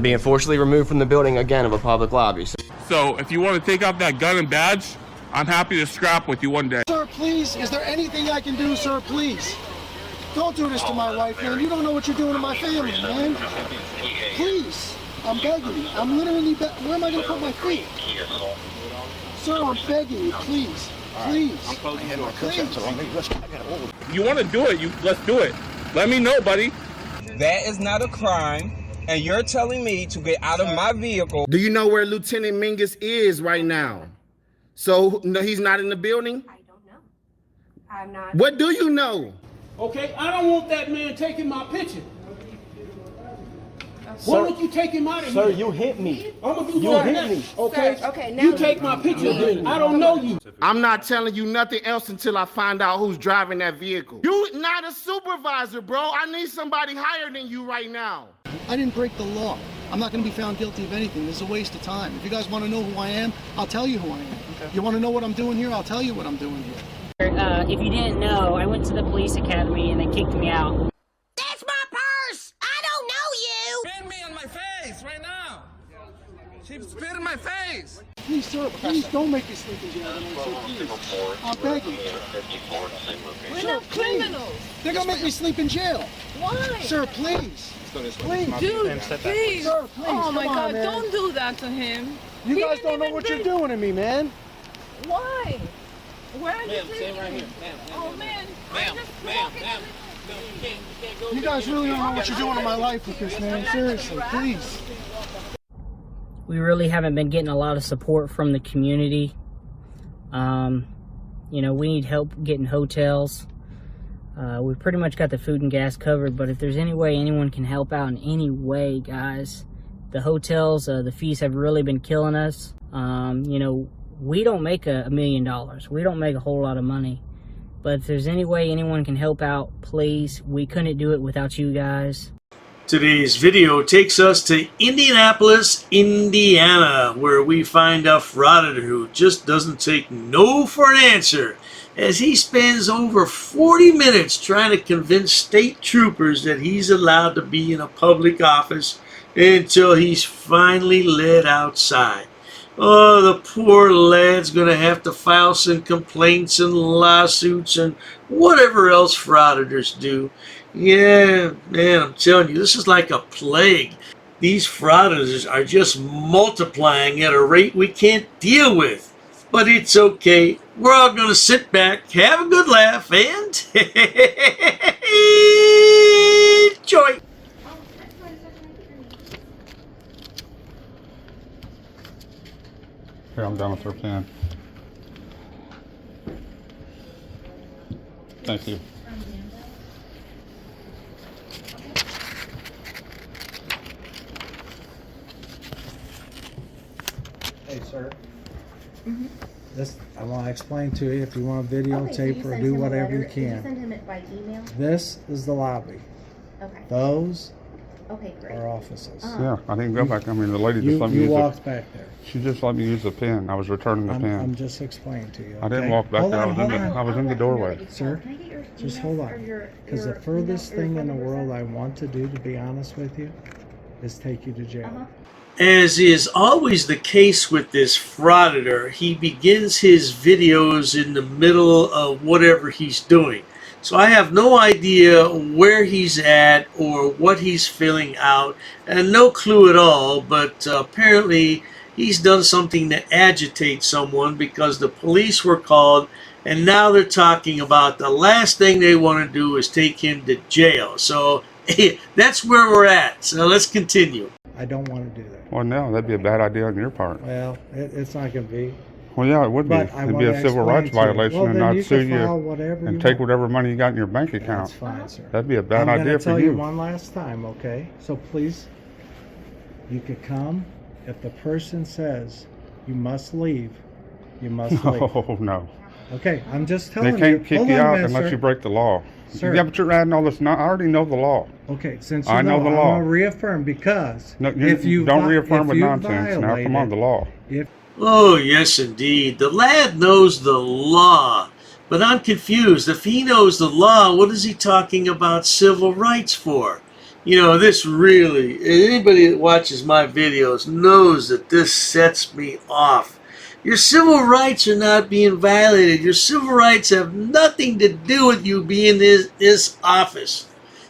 I'm being forcibly removed from the building again of a public lobby. So if you want to take off that gun and badge, I'm happy to scrap with you one day. Sir, please, is there anything I can do, sir, please? Don't do this to my wife, man. You don't know what you're doing to my family, man. Please, I'm begging you. I'm literally where am I going to put my feet? Sir, I'm begging you, please. Please. Please. You want to do it, let's do it. Let me know, buddy. That is not a crime, and you're telling me to get out of my vehicle. Do you know where Lieutenant Mingus is right now? So, no, he's not in the building? I don't know. I'm not. What do you know? Okay, I don't want that man taking my picture. Why don't you take him out of here? Sir, you hit me. I'm gonna do You that hit next. me. Okay? Sir, okay, now you take my picture then. I don't know you. I'm not telling you nothing else until I find out who's driving that vehicle. You not a supervisor, bro. I need somebody higher than you right now. I didn't break the law. I'm not going to be found guilty of anything. This is a waste of time. If you guys want to know who I am, I'll tell you who I am. Okay. You want to know what I'm doing here? I'll tell you what I'm doing here. If you didn't know, I went to the police academy and they kicked me out. That's my purse! I don't know you! Spit me on my face right now. She spit in my face. Please, sir, please don't make me sleep in jail tonight, sir, please. I'm begging. We're not criminals! They're going to make me sleep in jail. Why? Sir, please. Please. Dude, please! Sir, please. Oh my Come God, on, man. don't do that to him! You guys don't know what you're doing to me, man. Why? Where are you Ma'am, stay right here. Ma'am, Oh man, ma'am, I'm just ma'am, walking. ma'am. No, you can't go. You guys really don't know what you're doing to my life with this, man. Seriously, please. We really haven't been getting a lot of support from the community. You know, we need help getting hotels. We pretty much got the food and gas covered, but if there's any way anyone can help out in any way, guys, the hotels, the fees have really been killing us. You know, we don't make $1 million. We don't make a whole lot of money. But if there's any way anyone can help out, please. We couldn't do it without you guys. Today's video takes us to Indianapolis, Indiana, where we find a frauditor who just doesn't take no for an answer, as he spends over 40 minutes trying to convince state troopers that he's allowed to be in a public office until he's finally led outside. Oh, the poor lad's gonna have to file some complaints and lawsuits and whatever else frauditors do. Yeah, man, I'm telling you, this is like a plague. These frauditors are just multiplying at a rate we can't deal with. But it's okay. We're all gonna sit back, have a good laugh, and enjoy. Here, I'm done with her pen. Thank you. Hey, sir. This I want to explain to you. If you want to videotape or do whatever you can. Did you send him it by email? This is the lobby. Okay. Those Okay, great. are offices. Yeah, I didn't go back. I mean, the lady just let me You use walked it. back there. She just let me use the pen. I was returning the I'm pen. just explaining to you. I didn't okay? walk back Hold there. on, I was in the doorway. Sir, Can I get your just email hold or on. Because the furthest thing in the world I want to do, to be honest with you, is take you to jail. As is always the case with this frauditor, he begins his videos in the middle of whatever he's doing. So I have no idea where he's at or what he's filling out, and no clue at all, but apparently he's done something to agitate someone because the police were called, and now they're talking about the last thing they want to do is take him to jail. So that's where we're at. So let's continue. I don't want to do that. Well, no, that'd be a bad idea on your part. Well, it's not going to be. Well, yeah, it would be. But I It'd be a wanna civil rights explain to you. violation Well, and then not you sue can you file whatever and you take want. whatever money you got in your bank account. That's fine, sir. That'd be a bad I'm idea gonna for tell you. you one last time, okay? So please, you could come. If the person says you must leave, you must leave. Oh, no. Okay, I'm just telling They you. can't kick Hold you on a out minute, unless sir. you break the law. Sir. Yeah, but you're adding all this. I already know the law. Okay, since you I know the law. I'm gonna reaffirm because No, if you don't reaffirm with you nonsense. Now, come on, the law. If Oh, yes, indeed. The lad knows the law. But I'm confused. If he knows the law, what is he talking about civil rights for? You know, this really, anybody that watches my videos knows that this sets me off. Your civil rights are not being violated. Your civil rights have nothing to do with you being in this office.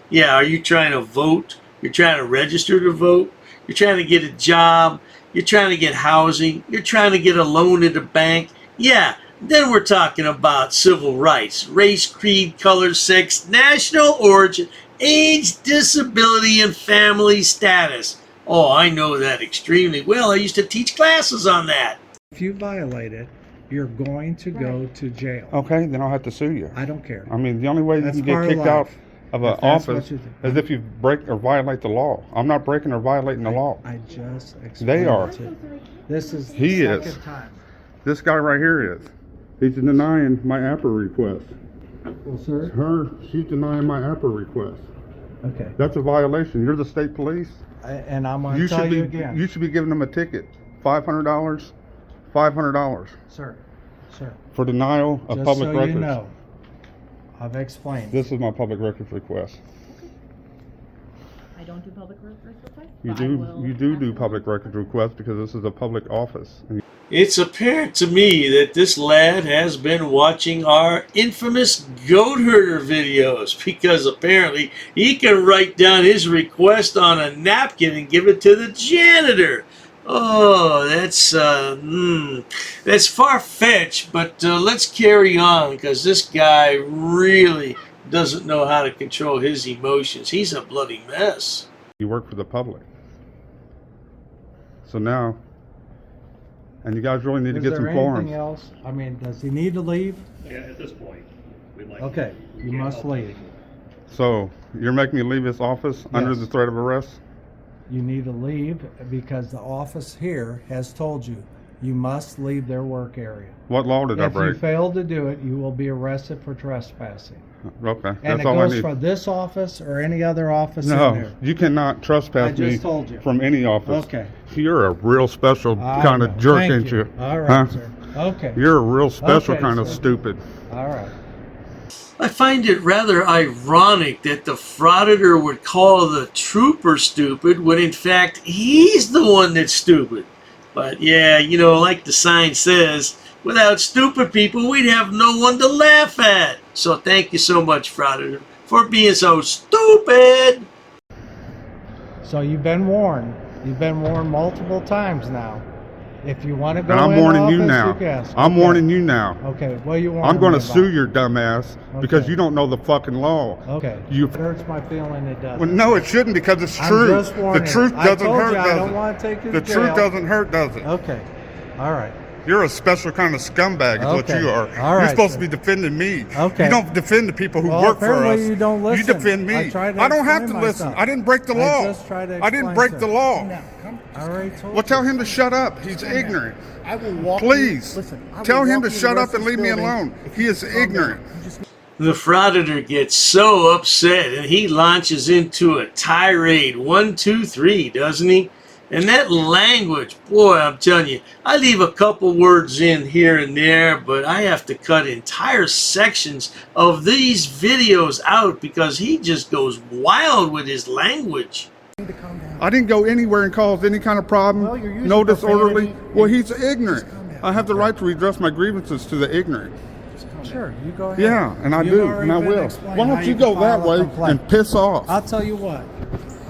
Yeah, are you trying to vote? You're trying to register to vote? You're trying to get a job? You're trying to get housing? You're trying to get a loan at the bank? Yeah, then we're talking about civil rights. Race, creed, color, sex, national origin, age, disability, and family status. Oh, I know that extremely well. I used to teach classes on that. If you violate it, you're going to go to jail. Okay, then I'll have to sue you. I don't care. I mean, the only way you That's can get part of kicked out life. of an If that's what office you do. is if you break or violate the law. I'm not breaking or violating the law. I just explained They are. it to you. This is the He is. second time. This guy right here is. He's denying my APA request. Well, sir. She's denying my APA request. Okay. That's a violation. You're the state police. And I'm going to tell you again. You should be giving them a ticket. $500. $500 Sir. for denial of Just public so records. you know, I've explained. This is my public records request. I don't do public records. You do public records requests because this is a public office. And It's apparent to me that this lad has been watching our infamous goat herder videos, because apparently he can write down his request on a napkin and give it to the janitor. Oh, that's far-fetched, but let's carry on, because this guy really doesn't know how to control his emotions. He's a bloody mess. you work for the public. So now, and you guys really need to get some Is there forms. anything else? I mean, does he need to leave? Yeah, at this point, we'd like. Okay, you must leave. So you're making me leave this office under the threat of arrest? You need to leave because the office here has told you you must leave their work area. What law did I If you break? fail to do it, you will be arrested for trespassing. Okay, And that's it all I goes need. for this office or any other office in No, here. you cannot trespass I just me told you. from any office. Okay. You're a real special I kind know. of jerk, Thank ain't you? All right, Huh? sir. Okay. You're a real special Okay, kind of sir. stupid. All right. I find it rather ironic that the Frauditor would call the trooper stupid when in fact he's the one that's stupid. But yeah, you know, like the sign says, without stupid people, we'd have no one to laugh at. So thank you so much, Frauditor, for being so stupid. So you've been warned. You've been warned multiple times now. If you want to go And I'm in warning office, you now. you can ask. I'm Okay. warning you now. Okay, what you want? I'm going to sue your dumb ass because Okay. you don't know the fucking law. Okay. You. It hurts my feeling it does. Well, no, it shouldn't, because it's I'm true. just The warning. truth I doesn't told hurt, you I does don't it? want to take you The to truth jail. doesn't hurt, does it? Okay. All right. You're a special kind of scumbag, is what Okay. you are. All You're right, supposed sir. to be defending me. Okay. You don't defend the people who Well, work for us. apparently you don't listen. You defend me. I tried to I don't have to explain listen. myself. I didn't break the I law. just tried to I didn't explain, break sir. the law. I already told Well, you. tell him to shut up. He's ignorant. I will walk Please. You, listen, I will Tell him walk to you shut the up and rest leave of me this building alone. if He you is calm down. ignorant. You just The Frauditor gets so upset and he launches into a tirade. 1, 2, 3, doesn't he? And that language, boy, I'm telling you, I leave a couple words in here and there, but I have to cut entire sections of these videos out because he just goes wild with his language. need to calm down. I didn't go anywhere and cause any kind of problem. Well, you're using No disorderly. profanity. Well, he's ignorant. calm down. I have the right to redress my grievances to the ignorant. Sure, you go ahead. Yeah, and I You've do, already and I been will. explained Why how don't you can go file that a way complaint. and piss off? I'll tell you what.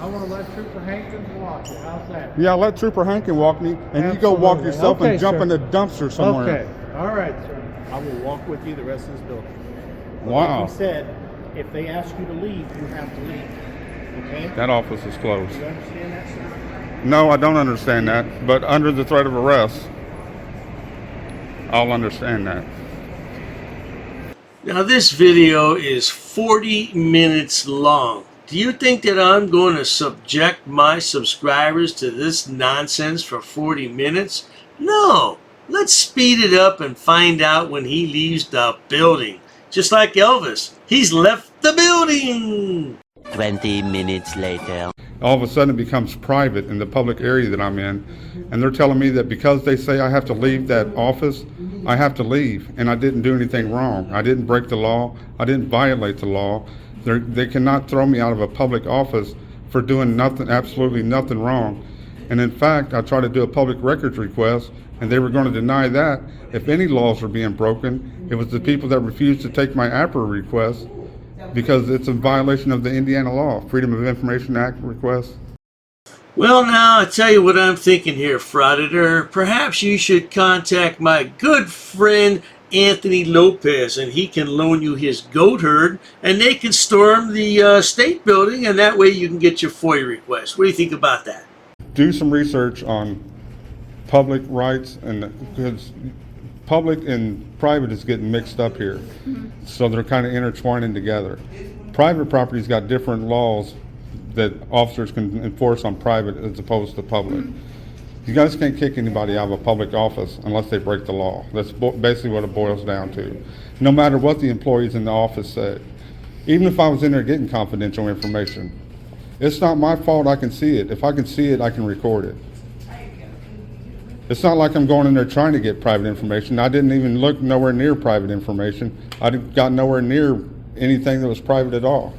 I want to let Trooper Hankins walk you. How's that? Yeah, let Trooper Hankin walk me, and you go walk Absolutely. yourself Okay, and jump sir. in the dumpster somewhere. Okay. All right, sir. I will walk with you the rest of this building. But Wow. Like we said, if they ask you to leave, you have to leave. Okay? That office is closed. You understand that, sir? No, I don't understand that, but under the threat of arrest, I'll understand that. Now this video is 40 minutes long. Do you think that I'm going to subject my subscribers to this nonsense for 40 minutes? No. Let's speed it up and find out when he leaves the building. Just like Elvis, he's left the building. 20 minutes later. All of a sudden it becomes private in the public area that I'm in, and they're telling me that because they say I have to leave that office, I have to leave, and I didn't do anything wrong. I didn't break the law. I didn't violate the law. They cannot throw me out of a public office for doing nothing, absolutely nothing wrong. And in fact, I tried to do a public records request, and they were going to deny that. If any laws were being broken, it was the people that refused to take my APRA request because it's a violation of the Indiana law, Freedom of Information Act request. Well, now, I tell you what I'm thinking here, Frauditor. Perhaps you should contact my good friend Anthony Lopez, and he can loan you his goat herd, and they can storm the state building, and that way you can get your FOIA request. What do you think about that? Do some research on public rights, and because public and private is getting mixed up here. So they're kind of intertwining together. Private property's got different laws that officers can enforce on private as opposed to public. You guys can't kick anybody out of a public office unless they break the law. That's basically what it boils down to. No matter what the employees in the office say. Even if I was in there getting confidential information, it's not my fault. I can see it. If I can see it, I can record it. It's not like I'm going in there trying to get private information. I didn't even look nowhere near private information. I got nowhere near anything that was private at all.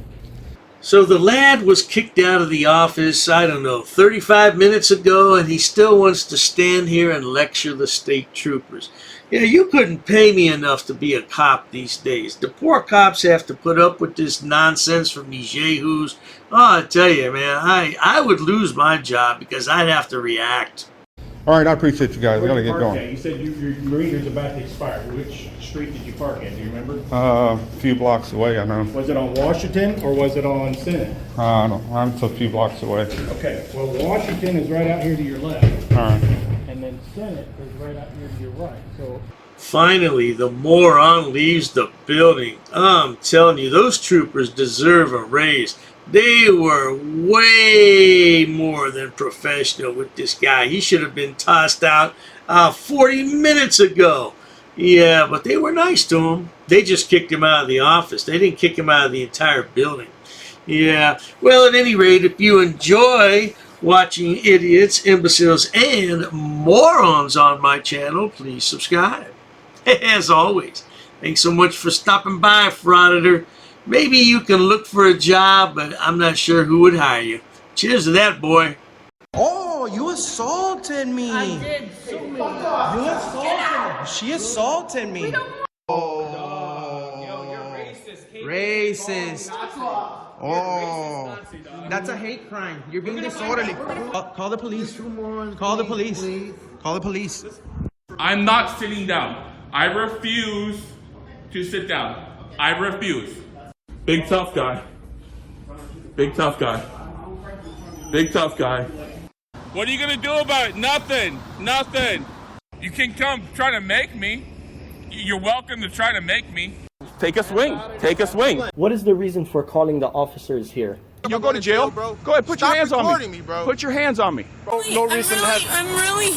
So the lad was kicked out of the office, I don't know, 35 minutes ago, and he still wants to stand here and lecture the state troopers. Yeah, you couldn't pay me enough to be a cop these days. The poor cops have to put up with this nonsense from these yahoos. Oh, I tell you, man, I would lose my job because I'd have to react. All right, I appreciate you guys. We gotta get going. You said your green is about to expire. Which street did you park at? Do you remember? A few blocks away, I know. Was it on Washington or was it on Senate? I don't know. I'm a few blocks away. Okay. Well, Washington is right out here to your left. All right. And then Senate is right out here to your right. So. Finally, the moron leaves the building. I'm telling you, those troopers deserve a raise. They were way more than professional with this guy. He should have been tossed out 40 minutes ago. Yeah, but they were nice to him. They just kicked him out of the office. They didn't kick him out of the entire building. Yeah, well, at any rate, if you enjoy watching idiots, imbeciles, and morons on my channel, please subscribe. As always, thanks so much for stopping by, Frauditor. Maybe you can look for a job, but I'm not sure who would hire you. Cheers to that, boy. Oh, you assaulted me. I did so many. You assaulted me. She assaulted me. Oh. Yo, you're racist. Racist. Oh. That's a hate crime. You're being disorderly. Call the police. Call the police. Call the police. I'm not sitting down. I refuse to sit down. I refuse. Big tough guy. Big tough guy. Big tough guy. What are you gonna do about it? Nothing. Nothing. You can come try to make me. You're welcome to try to make me. Take a swing. Take a swing. What is the reason for calling the officers here? You'll go to jail, bro. Go ahead, put your hands on me. Bro. Put your hands on me. No reason to have. I'm really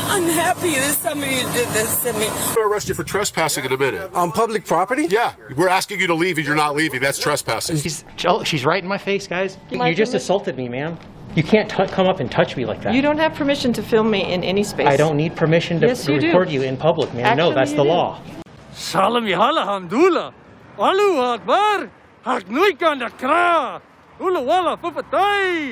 unhappy that somebody did this to me. We'll arrest you for trespassing in a minute. On public property? Yeah. We're asking you to leave and you're not leaving. That's trespassing. She's right in my face, guys. You just assaulted me, ma'am. You can't come up and touch me like that. You don't have permission to film me in any space. I don't need permission to record you in public, ma'am. No, that's the law. Salam yahala hamdullah. Allahu Akbar. Haknuikan dakra. Ula wala pupatay.